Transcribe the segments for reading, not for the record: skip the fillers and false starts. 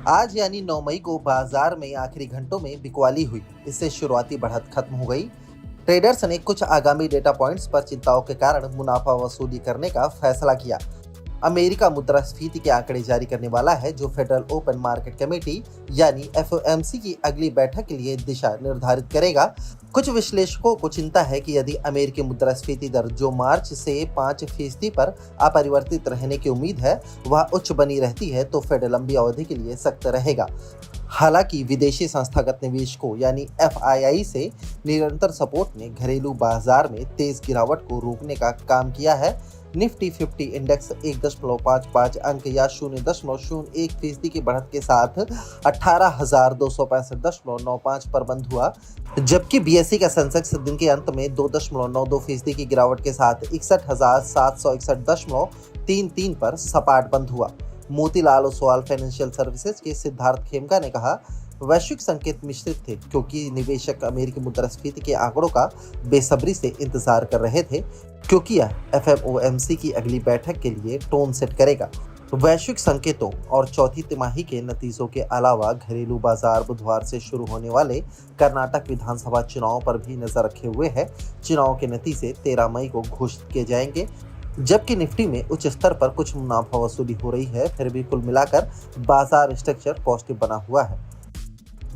आज यानी 9 मई को बाजार में आखिरी घंटों में बिकवाली हुई। इससे शुरुआती बढ़त खत्म हो गई। ट्रेडर्स ने कुछ आगामी डेटा पॉइंट्स पर चिंताओं के कारण मुनाफा वसूली करने का फैसला किया। अमेरिका मुद्रास्फीति के आंकड़े जारी करने वाला है, जो फेडरल ओपन मार्केट कमेटी यानी एफओएमसी की अगली बैठक के लिए दिशा निर्धारित करेगा। कुछ विश्लेषकों को चिंता है कि यदि अमेरिकी मुद्रास्फीति दर, जो मार्च से 5% पर अपरिवर्तित रहने की उम्मीद है, वह उच्च बनी रहती है तो फेड लंबी अवधि के लिए सख्त रहेगा। हालांकि विदेशी संस्थागत निवेशकों यानी एफआईआई से निरंतर सपोर्ट ने घरेलू बाजार में तेज गिरावट को रोकने का काम किया है। निफ्टी 50 इंडेक्स 1.55 अंक या 0.01% की बढ़त के साथ 18,265.95 पर बंद हुआ, जबकि बीएसई का सेंसेक्स दिन के अंत में 2.92% की गिरावट के साथ 61,761.33 पर सपाट बंद हुआ। मोतीलाल ओसवाल फाइनेंशियल सर्विसेज के सिद्धार्थ खेमका ने कहा, वैश्विक संकेत मिश्रित थे क्योंकि निवेशक अमेरिकी मुद्रास्फीति के आंकड़ों का बेसब्री से इंतजार कर रहे थे, क्योंकि यह एफओएमसी की अगली बैठक के लिए टोन सेट करेगा। वैश्विक संकेतों और चौथी तिमाही के नतीजों के अलावा घरेलू बाजार बुधवार से शुरू होने वाले कर्नाटक विधानसभा चुनाव पर भी नजर रखे हुए है। चुनाव के नतीजे 13 मई को घोषित किए जाएंगे। जबकि निफ्टी में उच्च स्तर पर कुछ मुनाफा वसूली हो रही है, फिर भी कुल मिलाकर बाजार स्ट्रक्चर पॉजिटिव बना हुआ है।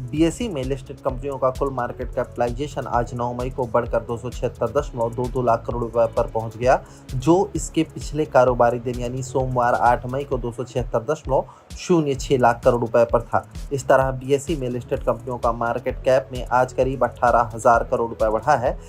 बीएसई में लिस्टेड कंपनियों का कुल मार्केट कैपिटलाइजेशन आज 9 मई को बढ़कर 276.22 लाख करोड़ रुपए पर पहुंच गया, जो इसके पिछले कारोबारी दिन यानी सोमवार 8 मई को 276.06 लाख करोड़ रुपए पर था। इस तरह बीएसई में लिस्टेड कंपनियों का मार्केट कैप में आज करीब 18,000 करोड़ रुपए बढ़ा है।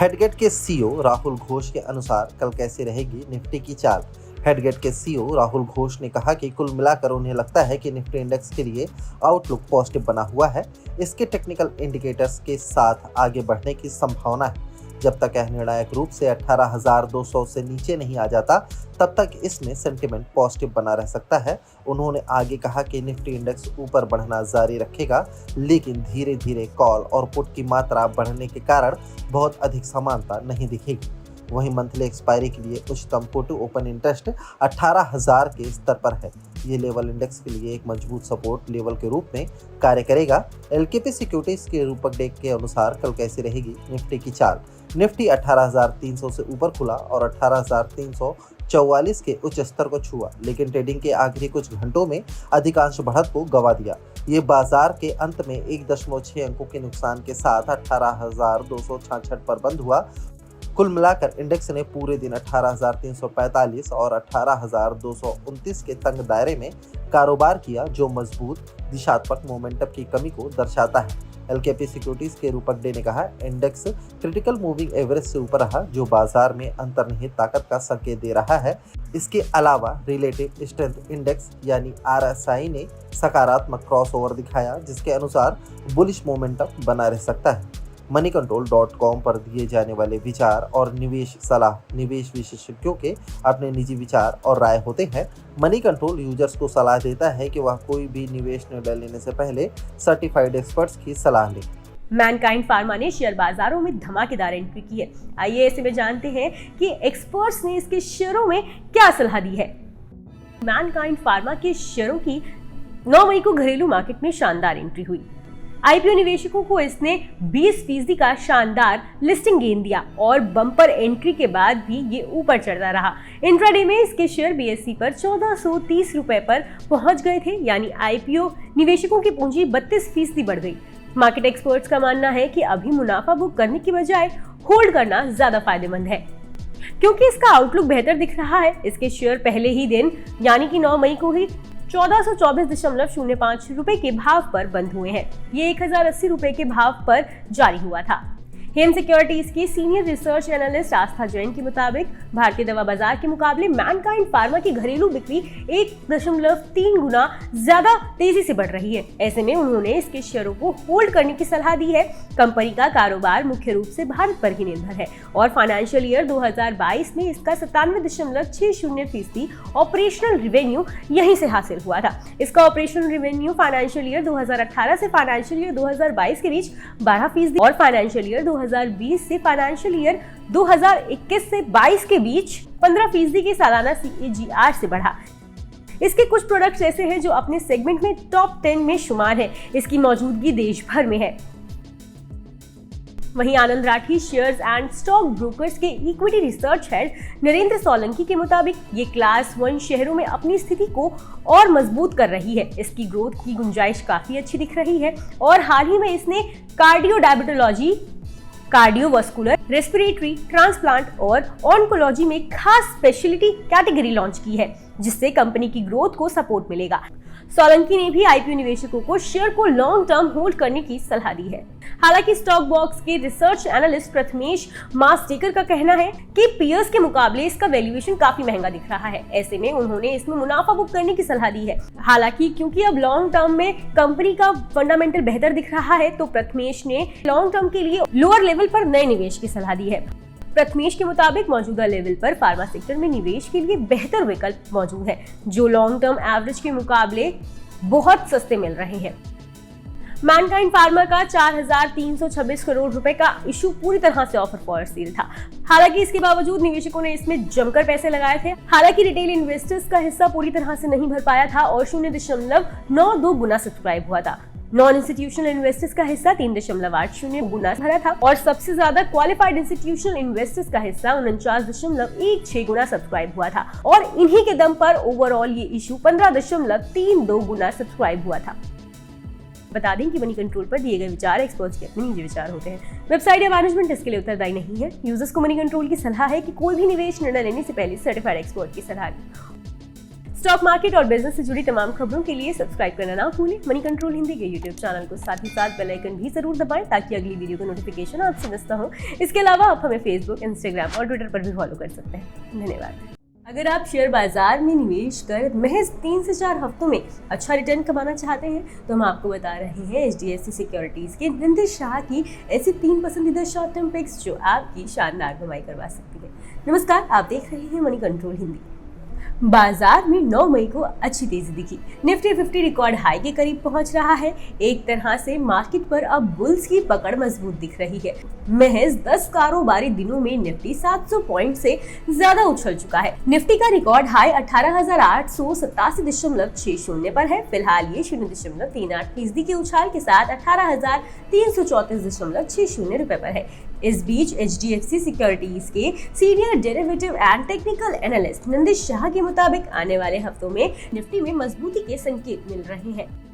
हेडगेट के सीईओ राहुल घोष के अनुसार कल कैसे रहेगी निफ्टी की चाल। हेडगेट के सीईओ राहुल घोष ने कहा कि कुल मिलाकर उन्हें लगता है कि निफ्टी इंडेक्स के लिए आउटलुक पॉजिटिव बना हुआ है। इसके टेक्निकल इंडिकेटर्स के साथ आगे बढ़ने की संभावना है। जब तक यह निर्णायक रूप से 18,200 से नीचे नहीं आ जाता, तब तक इसमें सेंटिमेंट पॉजिटिव बना रह सकता है। उन्होंने आगे कहा कि निफ्टी इंडेक्स ऊपर बढ़ना जारी रखेगा, लेकिन धीरे धीरे कॉल और पुट की मात्रा बढ़ने के कारण बहुत अधिक समानता नहीं दिखेगी। वहीं मंथली एक्सपायरी के लिए उच्चतम पुट ओपन इंटरेस्ट 18,000 के स्तर पर है। ये लेवल इंडेक्स के लिए एक मजबूत सपोर्ट लेवल के रूप में कार्य करेगा। एलकेपी सिक्योरिटीज के रूपक डेक के अनुसार कल कैसी रहेगी निफ्टी की चाल। निफ्टी 18,300 से ऊपर खुला और 18,344 के उच्च स्तर को छुआ, लेकिन ट्रेडिंग के आखिरी कुछ घंटों में अधिकांश बढ़त को गंवा दिया। ये बाजार के अंत में 1.6 अंकों के नुकसान के साथ 18,266 पर बंद हुआ। कुल मिलाकर इंडेक्स ने पूरे दिन 18,345 और 18,229 के तंग दायरे में कारोबार किया, जो मजबूत दिशात्मक मोमेंटम की कमी को दर्शाता है। एलकेपी सिक्योरिटीज के रूपक डे ने कहा, इंडेक्स क्रिटिकल मूविंग एवरेज से ऊपर रहा, जो बाजार में अंतर्निहित ताकत का संकेत दे रहा है। इसके अलावा रिलेटिव स्ट्रेंथ इंडेक्स यानी आरएसआई ने सकारात्मक क्रॉसओवर दिखाया, जिसके अनुसार बुलिश मोमेंटम बना रह सकता है। moneycontrol.com पर दिए जाने वाले विचार और निवेश सलाह निवेश विशेषज्ञों के अपने निजी विचार और राय होते हैं। मनी कंट्रोल यूजर्स को सलाह देता है कि वह कोई भी निवेश निर्णय लेने से पहले सर्टिफाइड एक्सपर्ट्स की सलाह लें। मैनकाइंड फार्मा ने शेयर बाजारों में धमाकेदार एंट्री की है। आइए ऐसे में जानते हैं कि एक्सपर्ट्स ने इसके शेयरों में क्या सलाह दी है। मैनकाइंड फार्मा के शेयरों की 9 मई को घरेलू मार्केट में शानदार एंट्री हुई। आईपीओ निवेशकों को इसने 20% का शानदार लिस्टिंग गेन दिया और बम्पर एंट्री के बाद भी ये ऊपर चढ़ता रहा। इंट्राडे में इसके शेयर बीएसई पर 1430 रुपए पर पहुंच गए थे, यानी आईपीओ निवेशकों की पूंजी 32% बढ़ गई। मार्केट एक्सपर्ट्स का मानना है कि अभी मुनाफा बुक करने की बजाय होल्ड करना ज्यादा फायदेमंद है, क्योंकि इसका आउटलुक बेहतर दिख रहा है। इसके शेयर पहले ही दिन यानी कि 9 मई को ही 1424.05 रुपए के भाव पर बंद हुए हैं। ये 1080 रुपए के भाव पर जारी हुआ था। हेम सिक्योरिटीज की सीनियर रिसर्च एनालिस्ट आस्था जैन के मुताबिक भारतीय दवा बाजार के मुकाबले मैनकाइंड फार्मा की घरेलू बिक्री 1.3 गुना ज्यादा तेजी से बढ़ रही है। ऐसे में उन्होंने इसके शेयरों को होल्ड करने की सलाह दी है। कंपनी का कारोबार मुख्य रूप से भारत पर ही निर्भर है और फाइनेंशियल ईयर 2022 में इसका 97.60% ऑपरेशनल रिवेन्यू यहीं से हासिल हुआ था। इसका ऑपरेशनल रिवेन्यू फाइनेंशियल ईयर 2018 से फाइनेंशियल ईयर 2022 के बीच 12% और फाइनेंशियल ईयर 2020 से फाइनेंशियल ईयर 2021 से 22 के बीच 15% के सालाना CAGR से बढ़ा। इसके कुछ प्रोडक्ट्स ऐसे हैं जो अपने सेगमेंट में टॉप 10 में शुमार है। इसकी मौजूदगी देश भर में है। वहीं Anand Rathi shares and stock brokers के equity research head Narendra Solanki के मुताबिक ये क्लास 1 शहरों में अपनी स्थिति को और मजबूत कर रही है। इसकी ग्रोथ की गुंजाइश काफी अच्छी दिख रही है और हाल ही में इसने cardio diabetology, cardiovascular, respiratory, transplant और ऑन्कोलॉजी में खास स्पेशलिटी कैटेगरी लॉन्च की है, जिससे कंपनी की ग्रोथ को सपोर्ट मिलेगा। सोलंकी ने भी आईपीओ निवेशकों को शेयर को लॉन्ग टर्म होल्ड करने की सलाह दी है। हालांकि स्टॉक बॉक्स के रिसर्च एनालिस्ट प्रथमेश मास्टेकर का कहना है कि पीयर्स के मुकाबले इसका वैल्यूएशन काफी महंगा दिख रहा है। ऐसे में उन्होंने इसमें मुनाफा बुक करने की सलाह दी है। हालांकि क्योंकि अब लॉन्ग टर्म में कंपनी का फंडामेंटल बेहतर दिख रहा है, तो प्रथमेश ने लॉन्ग टर्म के लिए लोअर लेवल पर नए निवेश की सलाह दी है। प्रथमेश के मुताबिक मौजूदा लेवल पर फार्मा सेक्टर में निवेश के लिए बेहतर विकल्प मौजूद है, जो लॉन्ग टर्म एवरेज के मुकाबले बहुत सस्ते मिल रहे हैं। मैनकाइंड फार्मा का 4,326 करोड़ रुपए का इशू पूरी तरह से ऑफर फॉर सेल था। हालांकि इसके बावजूद निवेशकों ने इसमें जमकर पैसे लगाए थे। हालांकि रिटेल इन्वेस्टर्स का हिस्सा पूरी तरह से नहीं भर पाया था और 0.92 गुना सब्सक्राइब हुआ था। नॉन इंस्टीट्यूशनल इन्वेस्टर्स का हिस्सा 3.80 गुना भरा था और सबसे ज्यादा क्वालिफाइड इंस्टीट्यूशनल इन्वेस्टर्स का हिस्सा 49.16 गुना सब्सक्राइब हुआ था और इन्हीं के दम पर ओवरऑल ये इशू 15.32 गुना सब्सक्राइब हुआ था। बता दें कि मनी कंट्रोल पर दिए गए विचार एक्सपर्ट्स के अपने निजी विचार होते हैं। वेबसाइट या मैनेजमेंट इसके लिए उत्तरदायी नहीं है। यूजर्स को मनी कंट्रोल की सलाह है कि कोई भी निवेश निर्णय लेने से पहले सर्टिफाइड एक्सपर्ट की सलाह लें। स्टॉक मार्केट और बिजनेस से जुड़ी तमाम खबरों के लिए सब्सक्राइब करना ना भूलें। मनी कंट्रोल हिंदी के यूट्यूब चैनल को, साथ ही साथ बेल आइकन भी जरूर दबाएं ताकि अगली वीडियो का नोटिफिकेशन आपसे मिस ना हो। इसके अलावा आप हमें फेसबुक, इंस्टाग्राम और ट्विटर पर भी फॉलो कर सकते हैं। धन्यवाद। अगर आप शेयर बाजार में निवेश कर महज 3 से 4 हफ्तों में अच्छा रिटर्न कमाना चाहते हैं, तो हम आपको बता रहे हैं HDFC सिक्योरिटीज के नंदिश शाह की ऐसी 3 पसंदीदा शॉर्ट टर्म पिक्स जो आपकी शानदार कमाई करवा सकती है। नमस्कार, आप देख रहे हैं मनी कंट्रोल हिंदी। बाजार में 9 मई को अच्छी तेजी दिखी। निफ्टी 50 रिकॉर्ड हाई के करीब पहुंच रहा है। एक तरह से मार्केट पर अब बुल्स की पकड़ मजबूत दिख रही है। महज 10 कारोबारी दिनों में निफ्टी 700 पॉइंट से ज्यादा उछल चुका है। निफ्टी का रिकॉर्ड हाई 18,887.60 पर है। फिलहाल ये 0.38% के उछाल के साथ 18,334.60 रुपए पर है। इस बीच HDFC सिक्योरिटीज के senior derivative and technical analyst Nandish Shah के मुताबिक आने वाले हफ्तों में निफ्टी में मजबूती के संकेत मिल रहे हैं।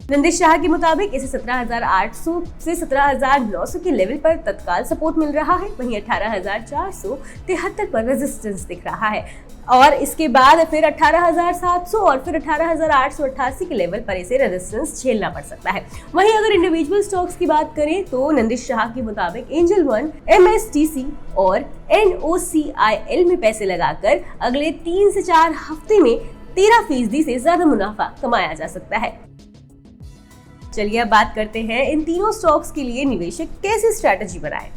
नंदिश शाह के मुताबिक इसे 17,800 से 17,900 के लेवल पर तत्काल सपोर्ट मिल रहा है। वहीं 18,473 पर रेजिस्टेंस दिख रहा है और इसके बाद फिर 18,700 और फिर 18,888 के लेवल पर इसे रेजिस्टेंस झेलना पड़ सकता है। वहीं अगर इंडिविजुअल स्टॉक्स की बात करें तो नंदिश शाह के मुताबिक एंजल वन, MSTC और NOCIL में पैसे लगाकर अगले 3 से 4 हफ्ते में 13% से ज्यादा मुनाफा कमाया जा सकता है। चलिए अब बात करते हैं इन तीनों स्टॉक्स के लिए निवेशक कैसे स्ट्रेटजी बनाए।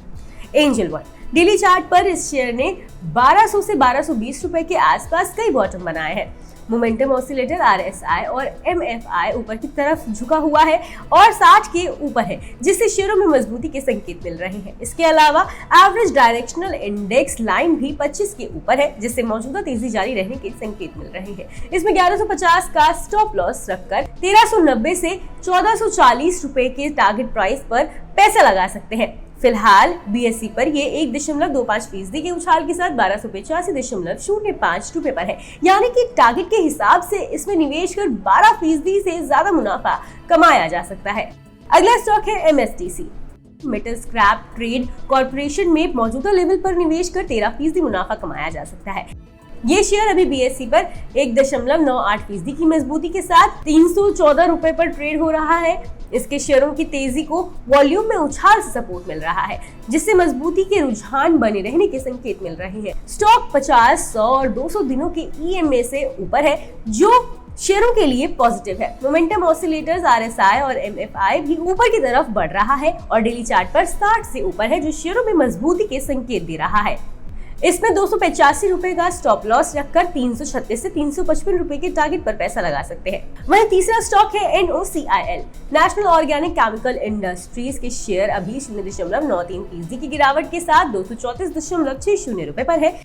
एंजल वन डेली चार्ट पर इस शेयर ने 1200 से 1220 रुपए के आसपास कई बॉटम बनाए हैं। मोमेंटम ऑसिलेटर RSI और MFI ऊपर की तरफ झुका हुआ है और 60 के ऊपर है, जिससे शेयरों में मजबूती के संकेत मिल रहे हैं। इसके अलावा एवरेज डायरेक्शनल इंडेक्स लाइन भी 25 के ऊपर है, जिससे मौजूदा तेजी जारी रहने के संकेत मिल रहे हैं। इसमें 1150 का स्टॉप लॉस रखकर 1390 से 1440 रुपए के टारगेट प्राइस पर पैसा लगा सकते हैं। फिलहाल BSE पर ये 1.25% के उछाल के साथ 1285.05 रुपए पर है, यानी कि टारगेट के हिसाब से इसमें निवेश कर 12% से ज्यादा मुनाफा कमाया जा सकता है। अगला स्टॉक है MSTC। Metal scrap trade corporation में मौजूदा लेवल पर निवेश कर 13% मुनाफा कमाया जा सकता है। ये शेयर अभी BSE पर 1.98% की मजबूती के साथ 314 रुपए पर ट्रेड हो रहा है। इसके शेयरों की तेजी को वॉल्यूम में उछाल से सपोर्ट मिल रहा है, जिससे मजबूती के रुझान बने रहने के संकेत मिल रहे हैं। स्टॉक 50, 100 और 200 दिनों के EMA से ऊपर है, जो शेयरों के लिए पॉजिटिव है। मोमेंटम ऑसिलेटर्स RSI और MFI भी ऊपर की तरफ बढ़ रहा है और डेली चार्ट पर 60 से ऊपर है, जो शेयरों में मजबूती के संकेत दे रहा है। इसमें 285 रुपए का स्टॉप लॉस रखकर 336 से 355 रुपए के टारगेट पर पैसा लगा सकते हैं। वहीं तीसरा स्टॉक है NOCIL। National organic chemical industries के शेयर अभी 0.93% की गिरावट के साथ 234.60 रुपए पर है।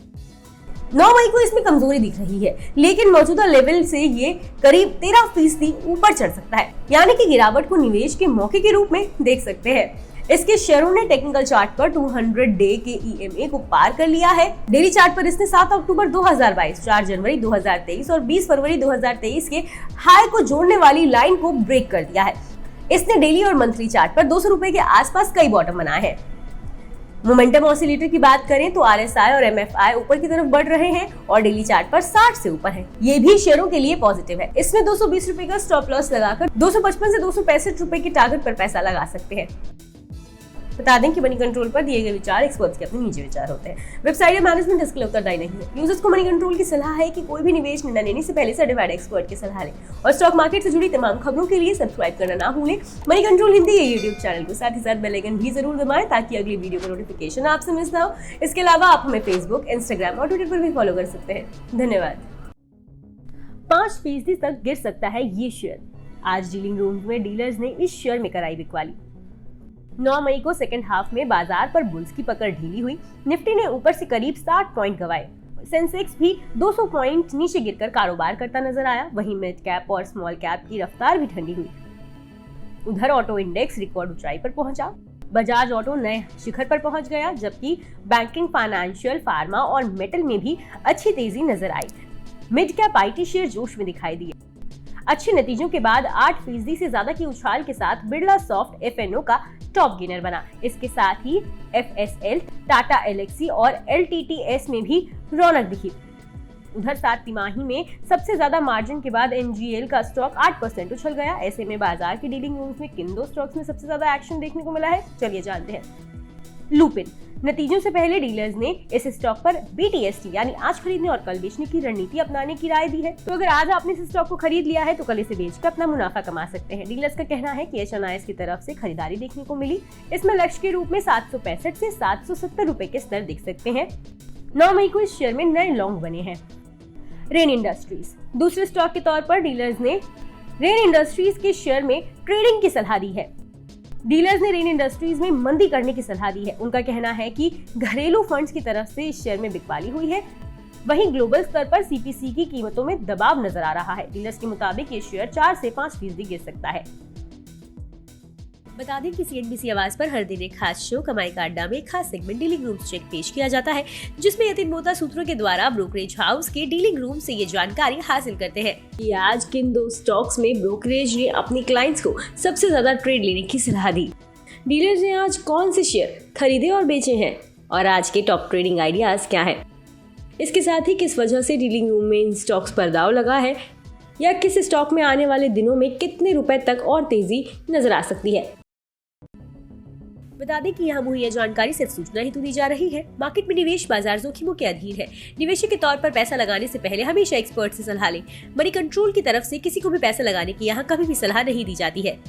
9 मई को इसमें कमजोरी दिख रही है, लेकिन मौजूदा लेवल से ये करीब 13% ऊपर चढ़ सकता है, यानी कि गिरावट को निवेश के मौके के रूप में देख सकते हैं। इसके शेयरों ने टेक्निकल चार्ट पर 200 डे के EMA को पार कर लिया है। डेली चार्ट पर इसने 7 अक्टूबर 2022, 4 जनवरी 2023 और 20 फरवरी 2023 के हाई को जोड़ने वाली लाइन को ब्रेक कर दिया है। इसने डेली और मंथली चार्ट पर 200 रुपए के आसपास कई बॉटम बनाए हैं। मोमेंटम ऑसिलेटर की बात करें तो RSI और MFI ऊपर की तरफ बढ़ रहे हैं और डेली चार्ट पर 60 से ऊपर है। ये भी शेयरों के लिए पॉजिटिव है। इसमें 220 रुपए का स्टॉप लॉस लगाकर 255 से 265 रुपए के टारगेट पर पैसा लगा सकते हैं। बता दें कि मनी कंट्रोल पर दिए गए विचार एक्सपर्ट्स के अपने निजी विचार होते हैं। वेबसाइट या मैनेजमेंट इसके लिए उत्तरदायी नहीं है। यूजर्स को मनी कंट्रोल की सलाह है कि कोई भी निवेश निर्णय लेने से पहले सर्टिफाइड एक्सपर्ट की सलाह लें और स्टॉक मार्केट से जुड़ी तमाम खबरों के लिए सब्सक्राइब करना ना भूलें। मनी कंट्रोल हिंदी ये यूट्यूब चैनल को साथ ही साथ बेल आइकन भी जरूर दबाएं ताकि अगली वीडियो का नोटिफिकेशन आपसे मिस ना हो। इसके अलावा आप हमें फेसबुक, इंस्टाग्राम और ट्विटर पर भी फॉलो कर सकते हैं। धन्यवाद। 5% तक गिर सकता है ये शेयर। आज डीलिंग रूम में डीलर्स ने इस शेयर में कराई बिकवाली। 9 मई को सेकंड हाफ में बाजार पर बुल्स की पकड़ ढीली हुई। निफ्टी ने ऊपर से करीब 60 पॉइंट गंवाए। सेंसेक्स भी 200 पॉइंट नीचे गिरकर कारोबार करता नजर आया। वहीं मिड कैप और स्मॉल कैप की रफ्तार भी ठंडी हुई। उधर ऑटो इंडेक्स रिकॉर्ड ऊंचाई पर पहुंचा। बजाज ऑटो नए शिखर पर पहुंच गया, जबकि बैंकिंग, फाइनेंशियल, फार्मा और मेटल में भी अच्छी तेजी नजर आई। मिड कैप IT शेयर जोश में दिखाई दिए। अच्छे नतीजों के बाद 8% से ज्यादा की उछाल के साथ बिरला सॉफ्ट FNO का टॉप गेनर बना। इसके साथ ही FSL, टाटा एलेक्सी और LTTS में भी रौनक दिखी। उधर 7 तिमाही में सबसे ज्यादा मार्जिन के बाद NGL का स्टॉक 8% उछल गया। ऐसे में बाजार की डीलिंग रूम्स में किन 2 स्टॉक्स में सबसे ज्यादा एक्शन देखने को मिला है, चलिए जानते हैं। लुपिन नतीजों से पहले डीलर्स ने इस स्टॉक पर BTST यानी आज खरीदने और कल बेचने की रणनीति अपनाने की राय दी है। तो अगर आज आपने इस स्टॉक को खरीद लिया है तो कल इसे बेचकर अपना मुनाफा कमा सकते हैं। डीलर्स का कहना है कि HNIs की तरफ से खरीदारी देखने को मिली। इसमें लक्ष्य के रूप में 765 से 770 रुपए के स्तर दिख सकते हैं। 9 मई को इस शेयर में नए लॉन्ग बने हैं। रेन इंडस्ट्रीज दूसरे स्टॉक के तौर पर डीलर्स ने रेन इंडस्ट्रीज के शेयर में ट्रेडिंग की सलाह दी है। डीलर्स ने रेन इंडस्ट्रीज में मंदी करने की सलाह दी है। उनका कहना है कि घरेलू फंड्स की तरफ से इस शेयर में बिकवाली हुई है। वहीं ग्लोबल स्तर पर CPC की कीमतों में दबाव नजर आ रहा है। डीलर्स के मुताबिक ये शेयर 4 से 5% गिर सकता है। बता दें कि CNBC आवाज पर हर दिन एक खास शो कमाई का अड्डा में एक खास सेगमेंट डीलिंग रूम चेक पेश किया जाता है, जिसमें यतिन मोहता सूत्रों के द्वारा ब्रोकरेज हाउस के डीलिंग रूम से ये जानकारी हासिल करते हैं कि आज किन 2 स्टॉक्स में ब्रोकरेज ने अपनी क्लाइंट्स को सबसे ज्यादा ट्रेड लेने की सलाह दी। डीलर्स ने आज कौन से शेयर खरीदे और बेचे हैं और आज के टॉप ट्रेडिंग आइडियाज क्या है। इसके साथ ही किस वजह से डीलिंग रूम में इन स्टॉक्स पर दाव लगा है या किस स्टॉक में आने वाले दिनों में कितने रुपए तक और तेजी नजर आ सकती है। बता दें कि यहाँ मुहैया जानकारी सिर्फ सूचना हेतु दी जा रही है। मार्केट में निवेश बाजार जोखिमों के अधीन है। निवेशक के तौर पर पैसा लगाने से पहले हमेशा एक्सपर्ट से सलाह लें। मनी कंट्रोल की तरफ से किसी को भी पैसा लगाने की यहाँ कभी भी सलाह नहीं दी जाती है।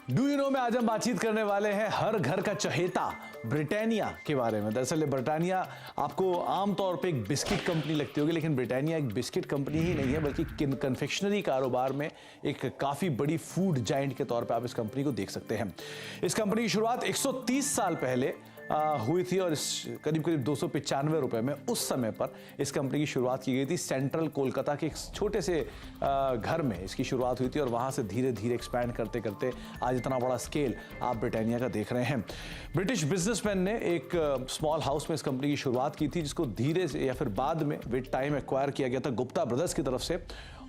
डू यू नो में आज हम बातचीत करने वाले हैं हर घर का चहेता ब्रिटानिया के बारे में। दरअसल ब्रिटानिया आपको आमतौर पे एक बिस्किट कंपनी लगती होगी, लेकिन ब्रिटानिया एक बिस्किट कंपनी ही नहीं है, बल्कि कन्फेक्शनरी कारोबार में एक काफ़ी बड़ी फूड जाइंट के तौर पे आप इस कंपनी को देख सकते हैं। इस कंपनी की शुरुआत 130 साल पहले हुई थी और इस करीब 295 रुपए में उस समय पर इस कंपनी की शुरुआत की गई थी। सेंट्रल कोलकाता के एक छोटे से घर में इसकी शुरुआत हुई थी और वहाँ से धीरे धीरे एक्सपैंड करते करते आज इतना बड़ा स्केल आप ब्रिटानिया का देख रहे हैं। ब्रिटिश बिजनेसमैन ने एक स्मॉल हाउस में इस कंपनी की शुरुआत की थी, जिसको धीरे से या फिर बाद में विद टाइम एक्वायर किया गया था गुप्ता ब्रदर्स की तरफ से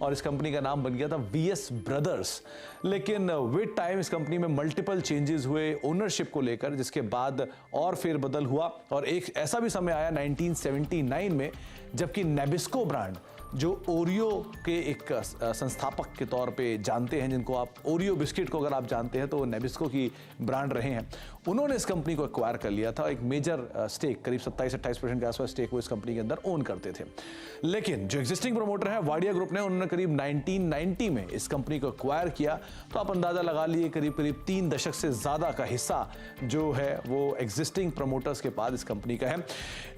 और इस कंपनी का नाम बन गया था VS ब्रदर्स। लेकिन विद टाइम इस कंपनी में मल्टीपल चेंजेस हुए ओनरशिप को लेकर, जिसके बाद और फेरबदल हुआ और एक ऐसा भी समय आया 1979 में जबकि नेबिस्को ब्रांड जो ओरियो के एक संस्थापक के तौर पे जानते हैं, जिनको आप ओरियो बिस्किट को अगर आप जानते हैं तो वो नेबिस्को की ब्रांड रहे हैं, उन्होंने इस कंपनी को एक्वायर कर लिया था। एक मेजर स्टेक करीब 27-28% के आसपास स्टेक वो इस कंपनी के अंदर ओन करते थे। लेकिन जो एग्जिस्टिंग प्रमोटर है वाडिया ग्रुप ने, उन्होंने करीब 1990 में इस कंपनी को एक्वायर किया। तो आप अंदाजा लगा लिए करीब 3 दशक से ज़्यादा का हिस्सा जो है वो एग्जिस्टिंग प्रमोटर्स के पास इस कंपनी का है।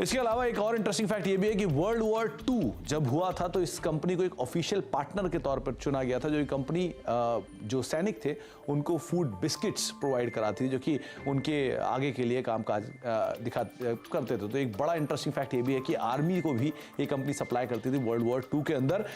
इसके अलावा एक और इंटरेस्टिंग फैक्ट ये भी है कि वर्ल्ड वॉर 2 जब हुआ था था तो इस कंपनी को एक ऑफिशियल पार्टनर के तौर पर चुना गया था। जो ये कंपनी जो सैनिक थे उनको फूड बिस्किट्स प्रोवाइड कराती थी, जो कि उनके आगे के लिए कामकाज करते थे। तो एक बड़ा इंटरेस्टिंग फैक्ट ये भी है कि आर्मी को भी ये कंपनी सप्लाई करती थी वर्ल्ड वॉर 2 के अंदर।